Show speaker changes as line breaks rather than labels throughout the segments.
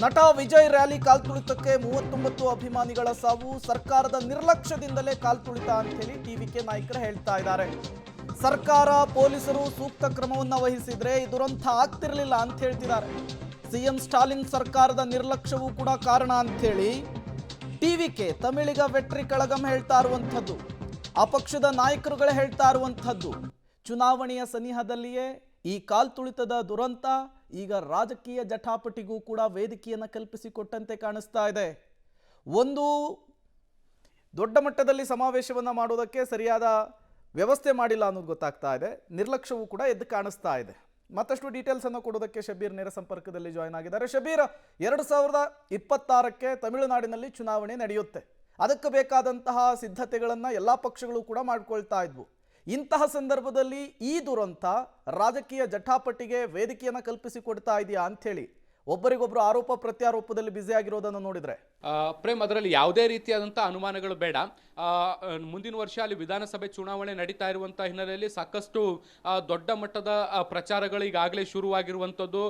ನಟ ವಿಜಯ್ ರ್ಯಾಲಿ ಕಾಲ್ತುಳಿತಕ್ಕೆ 39 ಅಭಿಮಾನಿಗಳ ಸಾವು. ಸರ್ಕಾರದ ನಿರ್ಲಕ್ಷ್ಯದಿಂದಲೇ ಕಾಲ್ತುಳಿತ ಅಂತ ಹೇಳಿ ಟಿವಿಕೆ ನಾಯಕರು ಹೇಳ್ತಾ ಇದ್ದಾರೆ. ಸರ್ಕಾರ ಪೊಲೀಸರು ಸೂಕ್ತ ಕ್ರಮವನ್ನು ವಹಿಸಿದ್ರೆ ಈ ದುರಂತ ಆಗ್ತಿರ್ಲಿಲ್ಲ ಅಂತ ಹೇಳ್ತಿದ್ದಾರೆ. ಸಿಎಂ ಸ್ಟಾಲಿನ್ ಸರ್ಕಾರದ ನಿರ್ಲಕ್ಷ್ಯವೂ ಕೂಡ ಕಾರಣ ಅಂತ ಹೇಳಿ ಟಿವಿಕೆ ತಮಿಳಿಗ ವೆಟ್ರಿ ಕಳಗಂ ಹೇಳ್ತಾ ಇರುವಂಥದ್ದು, ಆ ಪಕ್ಷದ ನಾಯಕರುಗಳೇ ಹೇಳ್ತಾ ಇರುವಂಥದ್ದು. ಚುನಾವಣೆಯ ಸನಿಹದಲ್ಲಿಯೇ ಈ ಕಾಲ್ತುಳಿತದ ದುರಂತ ಈಗ ರಾಜಕೀಯ ಜಟಾಪಟಿಗೂ ಕೂಡ ವೇದಿಕೆಯನ್ನು ಕಲ್ಪಿಸಿಕೊಟ್ಟಂತೆ ಕಾಣಿಸ್ತಾ ಇದೆ. ಒಂದು ದೊಡ್ಡ ಮಟ್ಟದಲ್ಲಿ ಸಮಾವೇಶವನ್ನು ಮಾಡೋದಕ್ಕೆ ಸರಿಯಾದ ವ್ಯವಸ್ಥೆ ಮಾಡಿಲ್ಲ ಅನ್ನೋದು ಗೊತ್ತಾಗ್ತಾ ಇದೆ. ನಿರ್ಲಕ್ಷ್ಯವೂ ಕೂಡ ಎದ್ದು ಕಾಣಿಸ್ತಾ ಇದೆ. ಮತ್ತಷ್ಟು ಡೀಟೇಲ್ಸ್ ಅನ್ನು ಕೊಡೋದಕ್ಕೆ ಶಬೀರ್ ನೇರ ಸಂಪರ್ಕದಲ್ಲಿ ಜಾಯ್ನ್ ಆಗಿದ್ದಾರೆ. ಶಬೀರ್, 2026ಕ್ಕೆ ತಮಿಳುನಾಡಿನಲ್ಲಿ ಚುನಾವಣೆ ನಡೆಯುತ್ತೆ. ಅದಕ್ಕೆ ಬೇಕಾದಂತಹ ಸಿದ್ಧತೆಗಳನ್ನು ಎಲ್ಲ ಪಕ್ಷಗಳು ಕೂಡ ಮಾಡ್ಕೊಳ್ತಾ ಇದ್ವು. ಇಂತಹ ಸಂದರ್ಭದಲ್ಲಿ ಈ ದುರಂತ ರಾಜಕೀಯ ಜಟಾಪಟಿಗೆ ವೇದಿಕೆಯನ್ನು ಕಲ್ಪಿಸಿಕೊಡ್ತಾ ಇದೆಯಾ ಅಂಥೇಳಿ ಒಬ್ಬರಿಗೊಬ್ಬರು ಆರೋಪ ಪ್ರತ್ಯಾರೋಪದಲ್ಲಿ ಬ್ಯುಸಿ ಆಗಿರೋದನ್ನು ನೋಡಿದ್ರೆ
ಪ್ರೇಮ್, ಅದರಲ್ಲಿ ಯಾವುದೇ ರೀತಿಯಾದಂಥ ಅನುಮಾನಗಳು ಬೇಡ. ಮುಂದಿನ ವರ್ಷ ಅಲ್ಲಿ ವಿಧಾನಸಭೆ ಚುನಾವಣೆ ನಡೀತಾ ಇರುವಂಥ ಹಿನ್ನೆಲೆಯಲ್ಲಿ ಸಾಕಷ್ಟು ದೊಡ್ಡ ಮಟ್ಟದ ಪ್ರಚಾರಗಳು ಈಗಾಗಲೇ ಶುರುವಾಗಿರುವಂಥದ್ದು.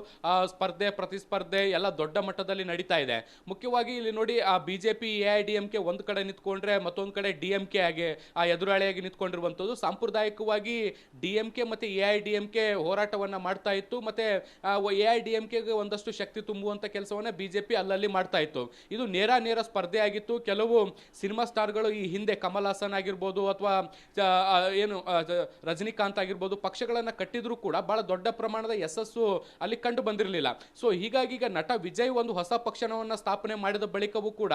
ಸ್ಪರ್ಧೆ ಪ್ರತಿಸ್ಪರ್ಧೆ ಎಲ್ಲ ದೊಡ್ಡ ಮಟ್ಟದಲ್ಲಿ ನಡೀತಾ ಇದೆ. ಮುಖ್ಯವಾಗಿ ಇಲ್ಲಿ ನೋಡಿ, BJP AIDMK ಒಂದು ಕಡೆ ನಿಂತ್ಕೊಂಡ್ರೆ ಮತ್ತೊಂದು ಕಡೆ DMK ಆಗಿ ಎದುರಾಳಿಯಾಗಿ ನಿಂತ್ಕೊಂಡಿರುವಂಥದ್ದು. ಸಾಂಪ್ರದಾಯಿಕವಾಗಿ DMK ಮತ್ತು AIDMK ಹೋರಾಟವನ್ನು ಮಾಡ್ತಾ ಇತ್ತು. ಮತ್ತು AIDMKಗೆ ಒಂದಷ್ಟು ಶಕ್ತಿ ತುಂಬುವಂಥ ಕೆಲಸವನ್ನು BJP ಅಲ್ಲಲ್ಲಿ ಮಾಡ್ತಾ ಇತ್ತು. ಇದು ನೇರ ಸ್ಪರ್ಧೆ ಆಗಿತ್ತು. ಕೆಲವು ಸಿನಿಮಾ ಸ್ಟಾರ್ಗಳು ಈ ಹಿಂದೆ ಕಮಲ್ ಹಾಸನ್ ಆಗಿರ್ಬೋದು ಅಥವಾ ರಜನಿಕಾಂತ್ ಆಗಿರ್ಬೋದು ಪಕ್ಷಗಳನ್ನು ಕಟ್ಟಿದ್ರು ಕೂಡ ಬಹಳ ದೊಡ್ಡ ಪ್ರಮಾಣದ ಯಶಸ್ಸು ಅಲ್ಲಿ ಕಂಡು ಬಂದಿರಲಿಲ್ಲ. ಸೊ ಹೀಗಾಗಿ ಈಗ ನಟ ವಿಜಯ್ ಒಂದು ಹೊಸ ಪಕ್ಷವನ್ನು ಸ್ಥಾಪನೆ ಮಾಡಿದ ಬಳಿಕವೂ ಕೂಡ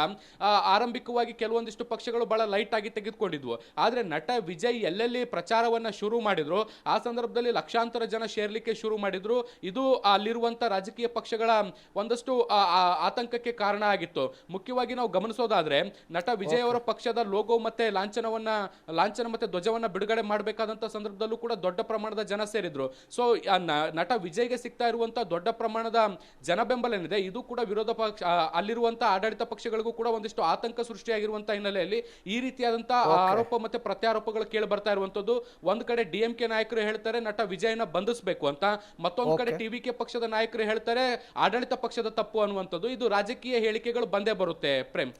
ಆರಂಭಿಕವಾಗಿ ಕೆಲವೊಂದಿಷ್ಟು ಪಕ್ಷಗಳು ಬಹಳ ಲೈಟ್ ಆಗಿ ತೆಗೆದುಕೊಂಡಿದ್ವು. ಆದರೆ ನಟ ವಿಜಯ್ ಎಲ್ಲೆಲ್ಲಿ ಪ್ರಚಾರವನ್ನು ಶುರು ಮಾಡಿದ್ರು ಆ ಸಂದರ್ಭದಲ್ಲಿ ಲಕ್ಷಾಂತರ ಜನ ಸೇರ್ಲಿಕ್ಕೆ ಶುರು ಮಾಡಿದ್ರು. ಇದು ಅಲ್ಲಿರುವಂಥ ರಾಜಕೀಯ ಪಕ್ಷಗಳ ಒಂದಷ್ಟು ಆತಂಕಕ್ಕೆ ಕಾರಣ ಆಗಿತ್ತು. ಮುಖ್ಯವಾಗಿ ನಾವು ಗಮನಿಸೋದಾದ್ರೆ ನಟ ವಿಜಯ್ ಅವರ ಪಕ್ಷದ ಲೋಗೋ ಮತ್ತೆ ಲಾಂಛನ ಮತ್ತೆ ಧ್ವಜವನ್ನ ಬಿಡುಗಡೆ ಮಾಡಬೇಕಾದಂತ ಸಂದರ್ಭದಲ್ಲೂ ಕೂಡ ದೊಡ್ಡ ಪ್ರಮಾಣದ ಜನ ಸೇರಿದ್ರು. ಸೊ ನಟ ವಿಜಯ್ಗೆ ಸಿಗ್ತಾ ಇರುವಂತಹ ದೊಡ್ಡ ಪ್ರಮಾಣದ ಜನ ಬೆಂಬಲ ಏನಿದೆ ಇದು ಕೂಡ ವಿರೋಧ ಪಕ್ಷ ಅಲ್ಲಿರುವಂತಹ ಆಡಳಿತ ಪಕ್ಷಗಳಿಗೂ ಕೂಡ ಒಂದಿಷ್ಟು ಆತಂಕ ಸೃಷ್ಟಿಯಾಗಿರುವಂತಹ ಹಿನ್ನೆಲೆಯಲ್ಲಿ ಈ ರೀತಿಯಾದಂತಹ ಆರೋಪ ಮತ್ತೆ ಪ್ರತ್ಯಾರೋಪಗಳು ಕೇಳಿ ಬರ್ತಾ ಇರುವಂತದ್ದು. ಒಂದ್ ಕಡೆ DMK ನಾಯಕರು ಹೇಳ್ತಾರೆ ನಟ ವಿಜಯನ ಬಂಧಿಸಬೇಕು ಅಂತ, ಮತ್ತೊಂದು ಕಡೆ TVK ಪಕ್ಷದ ನಾಯಕರು ಹೇಳ್ತಾರೆ ಆಡಳಿತ ಪಕ್ಷದ ತಪ್ಪು ಅನ್ನುವಂಥದ್ದು. ಇದು ರಾಜಕೀಯ ಹೇಳಿಕೆಗಳು ಬಂದೇ ಬರುತ್ತೆ ಪ್ರೇಮ್.